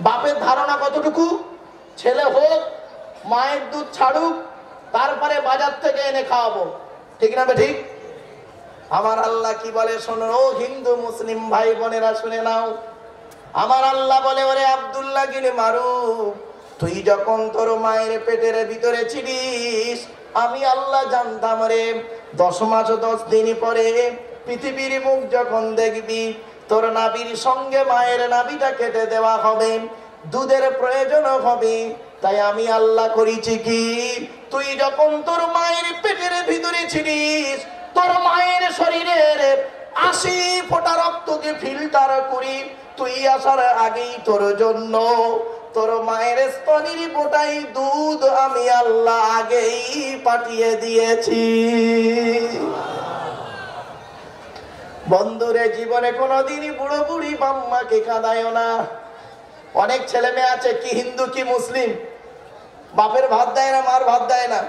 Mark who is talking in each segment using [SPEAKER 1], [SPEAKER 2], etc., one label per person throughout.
[SPEAKER 1] বাপের ধারণা কতটুকু, ছেলে হোক, মায়ের দুধ ছাড়ুক, তারপরে বাজার থেকে এনে খাওয়াবো, ঠিক না ঠিক? আমার আল্লাহ কি বলে শোনো, ও হিন্দু মুসলিম ভাই বোনেরা শুনে নাও। আমার আল্লাহ বলে, ওরে আব্দুল্লাহ গিনে মারু, তুই যখন তোর মায়ের পেটের ভিতরে ছিলিস, আমি আল্লাহ জানতাম রে 10 মাস 10 দিন পরে পৃথিবীর মুখ যখন দেখবি, তোর নাভির সঙ্গে মায়ের নাভিটা কেটে দেওয়া হবে, দুধের প্রয়োজন হবে। তাই আমি আল্লাহ করেছি কি, তুই যখন তোর মায়ের পেটের ভিতরে ছিলিস, তোর মায়ের শরীরের 80 ফোঁটা রক্তকে ফিল্টার করি তুই আসার আগেই তোর জন্য তোর মায়ের স্তনের ফোঁটাই দুধ আমি আল্লাহ আগেই পাঠিয়ে দিয়েছি। বন্ধুরে, জীবনে কোনোদিনই বুড়ো বুড়ি বাম্মাকে কাঁদায় না। অনেক ছেলে মেয়ে আছে, কি হিন্দু কি মুসলিম, বাপের ভাত দেয় না, মার ভাত দেয় না।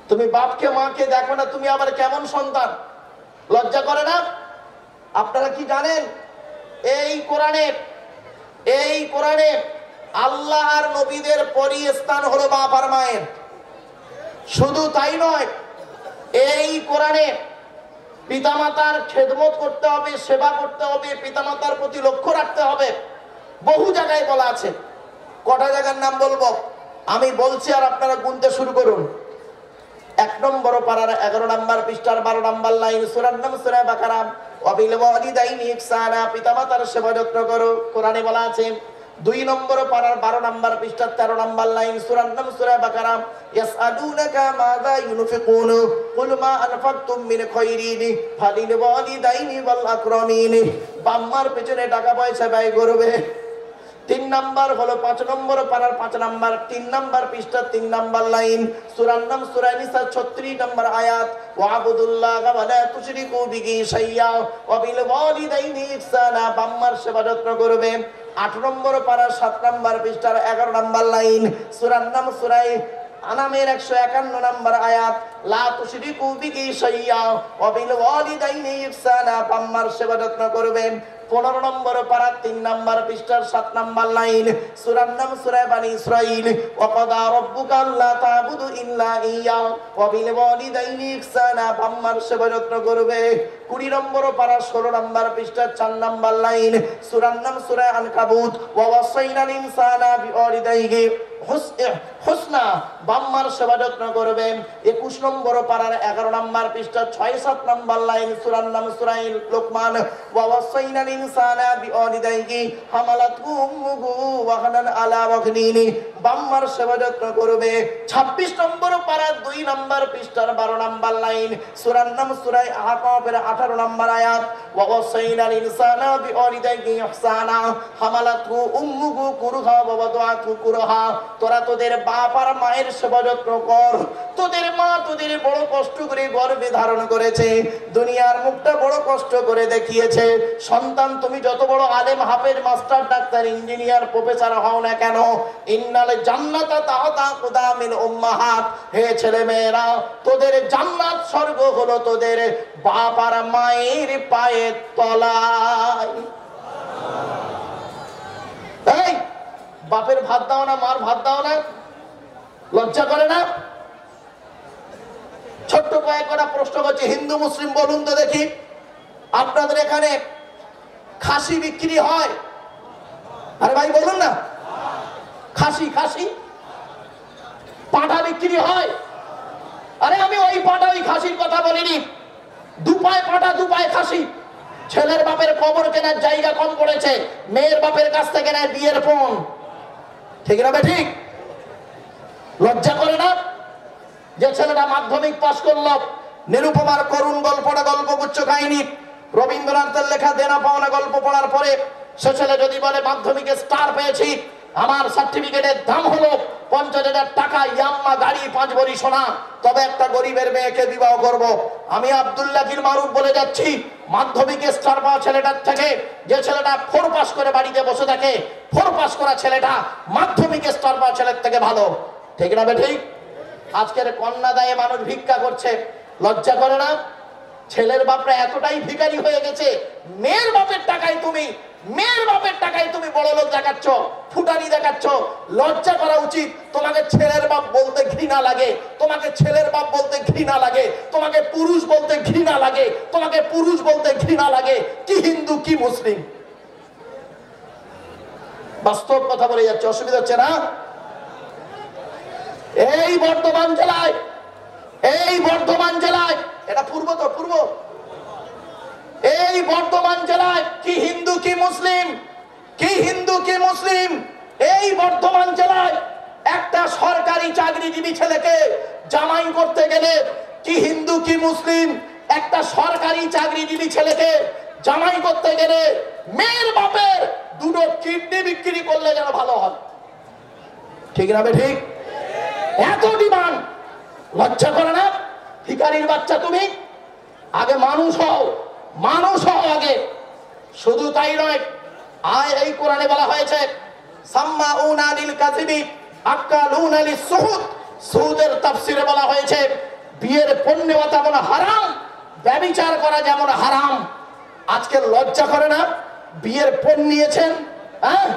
[SPEAKER 1] তুমি বাপকে মাকে দেখো না, তুমি আবার কেমন সন্তান? লজ্জা করে না? আপনারা কি জানেন, এই কোরআনে আল্লাহ আর নবীদের পরই স্থান হলো বাপ আর মায়ের। শুধু তাই নয়, এই কোরআনে পিতামাতার খেদমত করতে হবে, সেবা করতে হবে, পিতামাতার প্রতি লক্ষ্য রাখতে হবে, বহু জায়গায় বলা আছে। কটা জায়গার নাম বলবো আমি বলছি, আর আপনারা গুনতে শুরু করুন। 1 নম্বর পারার 11 নম্বর পৃষ্ঠার 12 নম্বর লাইন, সূরার নাম সূরা বাকারা, ওয়াবিল ওয়ালিদাইনি ইহসানা, পিতামাতার সেবা যত্ন করো, কোরআনে বলা আছে। 2 নম্বর পারার 12 নম্বর পৃষ্ঠার 13 নম্বর লাইন, সূরার নাম সূরা বাকারা, ইয়াসআলুনাকা মাযা ইউনফিকুন কুল মা আনফাকতুম মিন খায়রিন ফালিল ওয়ালিদাইনি ওয়াল আকরামিন। বাম্মার পেছনে টাকা পয়সা ব্যয় করবে। 3 নাম্বার হলো 5 নম্বর পারার 5 নাম্বার 3 নাম্বার পৃষ্ঠা 3 নাম্বার লাইন, সূরার নাম সূরা নিসা 36 নম্বর আয়াত, ওয়াবুদুল্লাহ ওয়া লা তুশরিকু বিহি শাইয়্যা ওয়া বিল ওয়ালিদাইনি ইহসানা, বাম্মার সেবা যত্ন করবে। 8 নম্বর পারার 7 নাম্বার পৃষ্ঠার 11 নাম্বার লাইন, সূরার নাম সূরা আনামের 151 নম্বর আয়াত, লা তুশরিকু বিহি শাইয়্যা ওয়া বিল ওয়ালিদাইনি ইহসানা, বাম্মার সেবা যত্ন করবে। 15 নম্বর পারা 3 নম্বর পৃষ্ঠার 7 নম্বর লাইন, সূরার নাম সূরা বনী ইসরাঈল, ওয়া কাদা রাব্বুকা আল্লা তা'বুদু ইল্লা ইয়্যা ওয়া বিল ওয়ালিদাইনি ইহসানা, বাম্মার সেবা যত্ন করবে। 20 নম্বর পারা 16 নম্বর পৃষ্ঠার 4 নম্বর লাইন, সূরার নাম সূরা আনকাবুত, ওয়া ওয়াসাইনাল ইনসানা বিওয়ালিদাইহি হুসনা, বাম্মার সেবা যত্ন করবে। 21 নম্বর পারার 11 নম্বর পৃষ্ঠা 6-7 নম্বর লাইন, সূরার নাম সূরা লোকমান, ওয়া ওয়াসাইনাল ইনসানা বিওয়ালিদাইহি হামালাতহু উম্মুহু ওয়াহানান আলা ওয়াহনিনি, বাম্মার সেবা যত্ন করবে। 26 নম্বর পারার 2 নম্বর পৃষ্ঠার 12 নম্বর লাইন, সূরার নাম সূরা আহকাফের 18 নম্বর আয়াত, ওয়া ওয়াসাইনাল ইনসানা বিওয়ালিদাইহি ইহসানা হামালাতহু উম্মুহু কুরহা ওয়া ওয়াদাআতহু কুরহা। তোরা তোদের বাপ আর মায়ের সেবা যত্ন কর। তোদের মা তোদের বড় কষ্ট করে গর্ভে ধারণ করেছে, দুনিয়ার মুখটা বড় কষ্ট করে দেখিয়েছে। সন্তান, তুমি যত বড় আলেম, হাফেজ, মাস্টার, ডাক্তার, ইঞ্জিনিয়ার, প্রফেসর হও না কেন, ইন্নাল জান্নাতা তাহতা কুদামিল উম্মাহাত, হে ছেলে মেয়েরা, তোদের জান্নাত স্বর্গ হলো তোদের বাপ আর মায়ের পায়ের তলায়। এই বাপের ভাত দাও না, মার ভাত দাও না, লজ্জা করে না? ছোট্ট কয়েকটা প্রশ্ন করছি, হিন্দু মুসলিম বলুন তো দেখি, আপনাদের এখানে খাসি বিক্রি হয়? আরে ভাই বলুন না, খাসি পাঁঠা বিক্রি হয়? আরে আমি ওই পাঁঠা ওই খাসির কথা বলিনি, দুপায় পাঁঠা দুপায় খাসি। ছেলের বাপের কবর কেনার জায়গা কম পড়েছে, মেয়ের বাপের কাছ থেকে নেয় বিয়ের পণ, ঠিক না ঠিক? লজ্জা করে না? যে ছেলেটা মাধ্যমিক পাস করলো, নিরুপমার করুণ গল্পটা গল্পগুচ্ছ কাহিনী, রবীন্দ্রনাথের লেখা দেনা পাওনা গল্প পড়ার পরে সে ছেলে যদি বলে মাধ্যমিকে স্টার পেয়েছি, আমার সার্টিফিকেটের দাম হলো 50,000 টাকা, ইয়াম্মা গাড়ি, 5 ভরি সোনা, তবে একটা গরিবের মেয়েকে বিবাহ করব। আমি আব্দুল্লাহ গির মারুফ বলে যাচ্ছি, মাধ্যমিকে স্টার পাওয়া ছেলেটার থেকে যে ছেলেটা 4 পাস করে বাড়িতে বসে থাকে, 4 পাস করা ছেলেটা মাধ্যমিকে স্টার পাওয়া ছেলের থেকে ভালো, ঠিক না ঠিক? আজকের কন্যা দায়ে মানুষ ভিক্ষা করছে, লজ্জা করে না? ছেলের বাপরা এতটাই ভিখারি হয়ে গেছে, মেয়ের বাপের টাকায় তুমি বড় লোক দেখাচ্ছ, ফুটানি দেখাচ্ছ। লজ্জা করা উচিত। তোমাকে ছেলের বাপ বলতে ঘৃণা লাগে, তোমাকে ছেলের বাপ বলতে ঘৃণা লাগে, তোমাকে পুরুষ বলতে ঘৃণা লাগে, তোমাকে পুরুষ বলতে ঘৃণা লাগে। কি হিন্দু কি মুসলিম, বাস্তব কথা বলে যাচ্ছে, অসুবিধা হচ্ছে না? এই বর্ধমান জেলায় এটা পূর্ব এই বর্ধমান জেলায় কি হিন্দু কি মুসলিম, এই বর্ধমান জেলায় একটা সরকারি চাকরিজীবী ছেলেকে জামাই করতে গেলে কি হিন্দু কি মুসলিম, একটা সরকারি চাকরিজীবী ছেলেকে জামাই করতে গেলে মেয়ের বাপের দুটো কিডনি বিক্রি করলে যেন ভালো হয়। ঠিক না বে ঠিক? এত ডিমান্ড, লজ্জা করে না? ভিখারির বাচ্চা তুমি, আগে মানুষ হও আগে। শুধু তাই নয়, এই কোরআনে বলা হয়েছে সাম্মাউনা লিল কাযিবি আকালুনা লিসসুহুদ। সুদের তাফসীরে বলা হয়েছে বিয়ের পণ্যতা যেমন হারাম, ব্যভিচার করা যেমন হারাম। আজকে লজ্জা করে না? বিয়ের পণ নিয়েছেন, হ্যাঁ,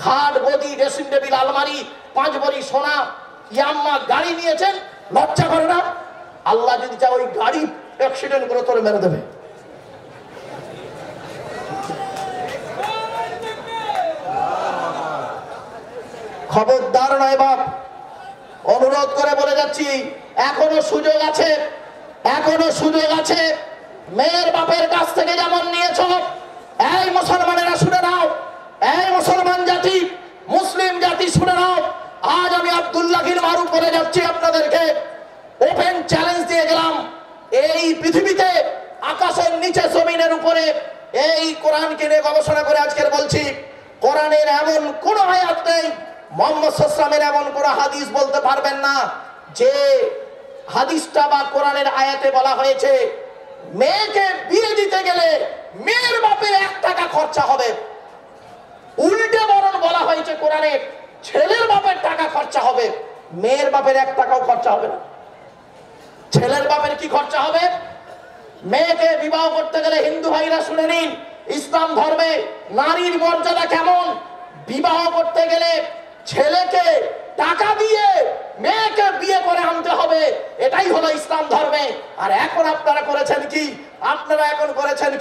[SPEAKER 1] খাট গদি ড্রেসিং টেবিল আলমারি 5 ভরি সোনা ইয়াম্মা গাড়ি নিয়েছেন, লজ্জা করে না? আল্লাহ যদি চায় ওই গাড়ি অ্যাক্সিডেন্ট করে তোরে মেরে দেবে। খবরদার নয় বাপ, অনুরোধ করে বলে যাচ্ছি, এখনো সুযোগ আছে। মেয়ের বাপের কাছ থেকে যেমন নিয়েছো, এই মুসলমানেরা শুনে নাও, এই মুসলমান জাতি, মুসলিম জাতি শুনে নাও। আজ আমি আব্দুল্লাহিল মারুফ করে যাচ্ছি আপনাদেরকে, ওপেন চ্যালেঞ্জ দিয়ে গেলাম। এই পৃথিবীতে আকাশের নিচে জমিনের উপরে এই কোরআনকে নিয়ে গবেষণা করে আজকের বলছি, কোরআনের এমন কোন আয়াত নেই, মুহাম্মদ সাল্লাল্লাহু আলাইহি ওয়াসাল্লামের এমন কোন হাদিস বলতে পারবেন না যে হাদিসটা বা কোরআনের আয়াতে বলা হয়েছে মেয়েকে বিয়ে দিতে গেলে মেয়ের বাপের 1 টাকা খরচা হবে। উল্টে বরং বলা হয়েছে কোরআনে ছেলের বাপের টাকা খরচা হবে, মেয়ের বাপের 1 টাকাও খরচা হবে না। ছেলের বাপের কি খরচা হবে? মেয়েকে বিবাহ করতে গেলে হিন্দু ভাইরা শুনে নিন, ইসলাম ধর্মে নারীর মর্যাদা কেমন। বিবাহ করতে গেলে ছেলেকে টাকা দিয়ে মেয়েকে বিয়ে করে আনতে হবে, এটাই হলো ইসলাম ধর্মে। আর এখন আপনারা করেছেন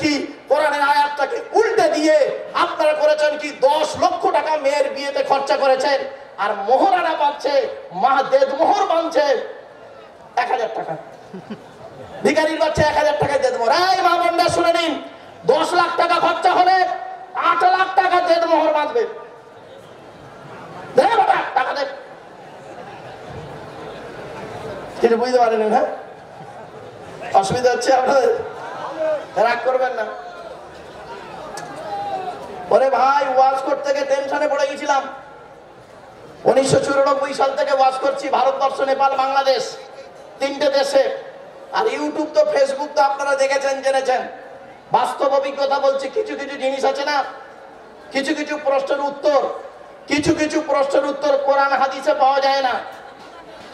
[SPEAKER 1] কি, কোরআনের আয়াতটাকে উল্টে দিয়ে আপনারা করেছেন কি, 10 লক্ষ টাকা মেয়ের বিয়েতে খরচা করেছেন, আর মোহরানা পাচ্ছে, দেদমোহর বানছে 1000 টাকা। ভিখারির বাচ্চা 1000 টাকায় দেদমোহর। এই মা বোনরা শুনে নিন, 10 লাখ টাকা খরচা হলে 8 লাখ টাকা দেদমোহর বাঁধবে। টাকা দে, কিছু বুঝতে পারেন? হ্যাঁ, অসুবিধা হচ্ছে আপনাদের, রাগ করবেন না। ওরে ভাই, ওয়াজ করতে গিয়ে টেনশনে পড়ে গেছিলাম। 1994 সাল থেকে ওয়াজ করছি ভারতবর্ষ, নেপাল, বাংলাদেশ, 3টে দেশে। আর ইউটিউব তো, ফেসবুক তো আপনারা দেখেছেন, জেনেছেন। বাস্তব অভিজ্ঞতা বলছি, কিছু জিনিস আছে না, কিছু প্রশ্নের উত্তর কোরআন হাদিসে পাওয়া যায় না।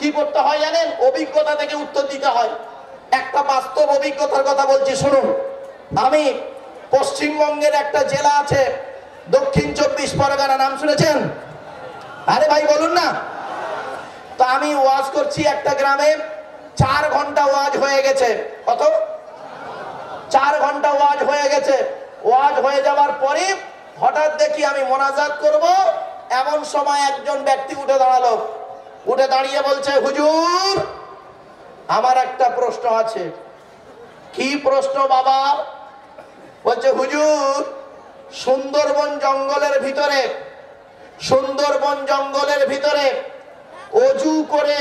[SPEAKER 1] কি করতে হয় জানেন? অভিজ্ঞতা থেকে উত্তর দিতে হয়। একটা বাস্তব অভিজ্ঞতার কথা বলছি, শুনুন। আমি পশ্চিমবঙ্গের একটা জেলা আছে, দক্ষিণ 24 পরগনা, নাম শুনেছেন? আরে ভাই বলুন না। তো আমি ওয়াজ করছি একটা গ্রামে, 4 ঘন্টা ওয়াজ হয়ে গেছে। কত? 4 ঘন্টা ওয়াজ হয়ে গেছে। ওয়াজ হয়ে যাওয়ার পরে হঠাৎ দেখি আমি মোনাজাত করব, এমন সময় একজন ব্যক্তি উঠে দাঁড়ালো। উঠে দাঁড়িয়ে বলছে, হুজুর আমার একটা প্রশ্ন আছে। কি প্রশ্ন বাবা? বলছে, হুজুর সুন্দরবন জঙ্গলের ভিতরে অজু করে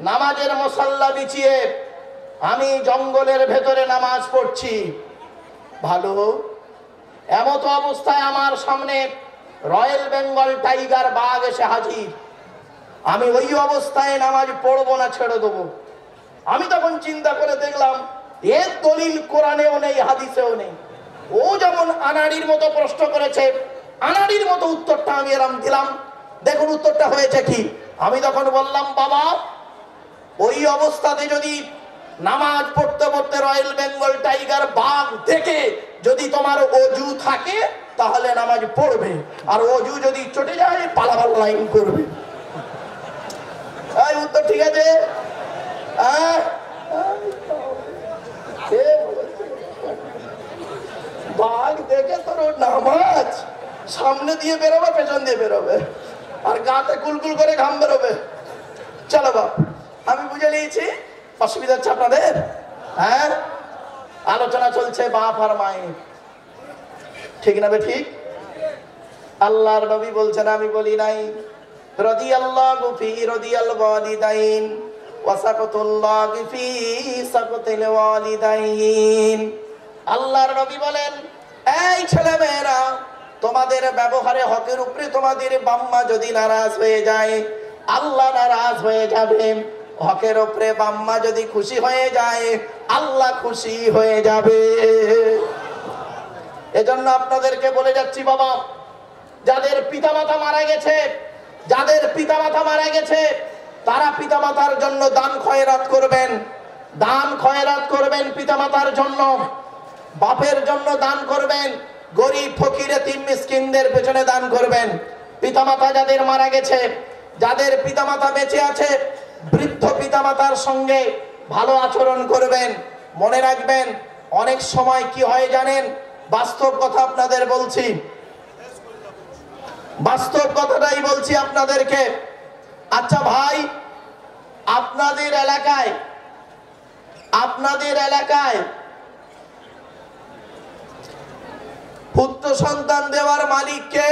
[SPEAKER 1] নামাজের মুসাল্লা বিছিয়ে আমি জঙ্গলের ভেতরে নামাজ পড়ছি, ভালো। এমত অবস্থায় আমার সামনে রয়্যাল বেঙ্গল টাইগার বাঘ এসে হাজির। আমি ওই অবস্থায় নামাজ পড়বো না, ছেড়ে দেবো। আমি তখন চিন্তা করে দেখলাম এর দলিল কোরআনেও নেই, হাদিসেও নেই। ও যেমন আনাড়ির মতো প্রশ্ন করেছে, আনাড়ির মতো উত্তরটা আমি এরম দিলাম। দেখুন উত্তরটা হয়েছে কি। আমি তখন বললাম, বাবা ওই অবস্থাতে যদি নামাজ পড়তে পড়তে রয়্যাল বেঙ্গল টাইগার বাঘ দেখে যদি তোমার অজু থাকে তাহলে নামাজ পড়বে, আর অজু যদি চটে যায় পালাবার লাইন করবে। এই উত্তর ঠিক আছে? বাঘ দেখে তোর নামাজ সামনে দিয়ে বেরোবে পেছন দিয়ে বেরোবে, আর গাতে কুলকুল করে ঘাম বেরোবে। চলো বাপ, আমি বুঝে নিয়েছি, অসুবিধা হচ্ছে আপনাদের? হ্যাঁ, আলোচনা চলছে বাপ আর মায়ের, ঠিক না বে ঠিক? আল্লাহর নবী বলছেন, আমি বলি নাই, রাদিয়াল্লাহু ফি রাদিয়াল ওয়ালিদাইন ওয়া সাকাতুল্লাহি ফি সাকাতিল ওয়ালিদাইন। আল্লাহর নবী বলেন, এই ছেলেমেয়েরা, তোমাদের ব্যবহারে হকের উপরে তোমাদের বাম্মা যদি নারাজ হয়ে যায়, আল্লাহ নারাজ হয়ে যাবে। হকের উপরে বাম্মা যদি খুশি হয়ে যায়, আল্লাহ খুশি হয়ে যাবে। এজন্য আপনাদেরকে বলে যাচ্ছি বাবা, যাদের পিতামাতা মারা গেছে, যাদের পিতামাতা মারা গেছে, তারা পিতামাতার জন্য দান খয়রাত করবেন, দান খয়রাত করবেন পিতামাতার জন্য, বাপের জন্য দান করবেন, গরিব ফকির এতিম মিসকিনদের পেছনে দান করবেন। পিতামাতা যাদের মারা গেছে, যাদের পিতামাতা বেঁচে আছে, বৃদ্ধ পিতামাতার সঙ্গে ভালো আচরণ করবেন। মনে রাখবেন, অনেক সময় কি হয় জানেন? বাস্তব কথা আপনাদের বলছি, বাস্তব কথাটাই বলছি আপনাদেরকে। আচ্ছা ভাই, আপনাদের এলাকায় পুত্র সন্তান দেওয়ার মালিক কে?